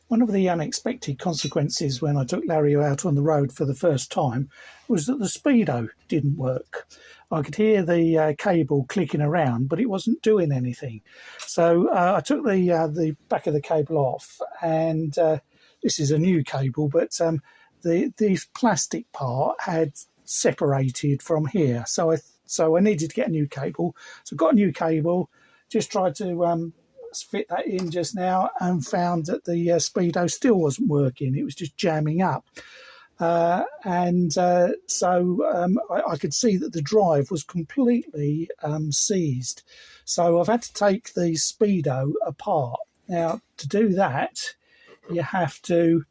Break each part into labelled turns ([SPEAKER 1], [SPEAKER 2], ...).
[SPEAKER 1] One of the unexpected consequences when I took Larry out on the road for the first time was that the speedo didn't work. I could hear the cable clicking around, but it wasn't doing anything. So I took the back of the cable off, and this is a new cable, but the plastic part had separated from here. So I needed to get a new cable. So I got a new cable, just tried to fit that in just now, and found that the speedo still wasn't working. It was just jamming up. So I could see that the drive was completely seized. So I've had to take the speedo apart. Now, to do that, you have to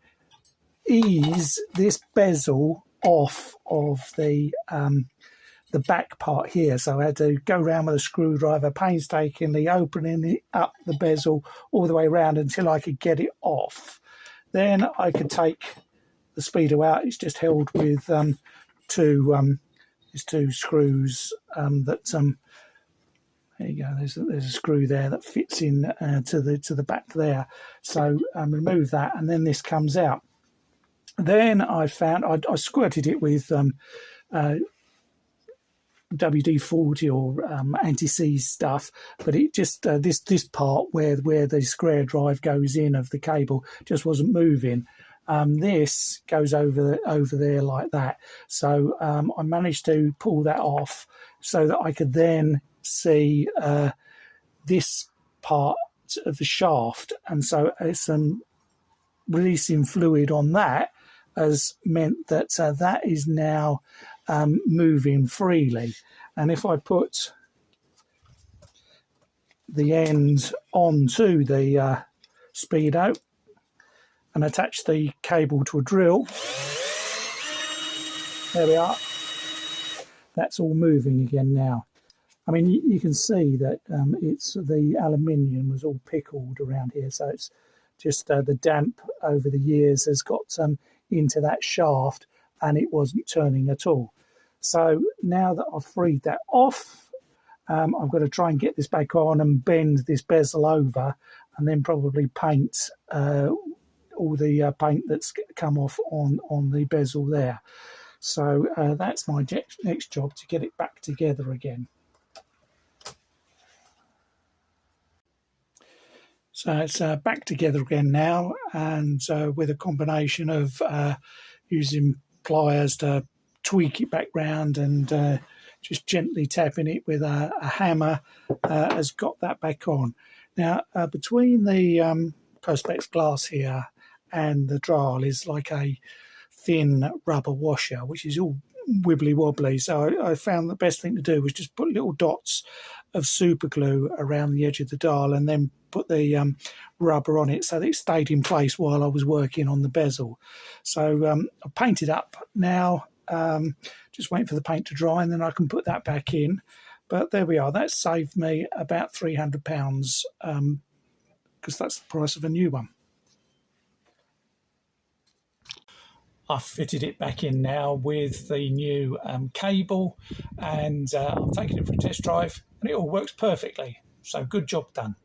[SPEAKER 1] ease this bezel off of the back part here. So I had to go around with a screwdriver, painstakingly opening up the bezel all the way around until I could get it off. Then I could take the speedo out. It's just held with two screws there you go. There's a screw there that fits in to the back there. So remove that, and then this comes out. Then I found I squirted it with WD-40 or anti-seize stuff, but it just this part where the square drive goes in of the cable just wasn't moving. This goes over there like that. So I managed to pull that off so that I could then see this part of the shaft, and so some releasing fluid on that has meant that that is now moving freely. And if I put the end onto the speedo and attach the cable to a drill, there we are. That's all moving again now. I mean, you can see that it's the aluminium was all pickled around here, so it's just the damp over the years has got into that shaft, and it wasn't turning at all. So now that I've freed that off, I've got to try and get this back on and bend this bezel over, and then probably paint all the paint that's come off on the bezel there. So that's my next job, to get it back together again. So it's back together again now, and with a combination of using pliers to tweak it back round and just gently tapping it with a hammer has got that back on. Now, between the Perspex glass here and the dial is like a thin rubber washer, which is all wibbly wobbly. So I found the best thing to do was just put little dots of super glue around the edge of the dial, and then put the rubber on it so that it stayed in place while I was working on the bezel. So I painted up now, just waiting for the paint to dry, and then I can put that back in. But there we are. That saved me about £300 because that's the price of a new one. I've fitted it back in now with the new cable, and I've taken it for a test drive, and it all works perfectly. So good job done.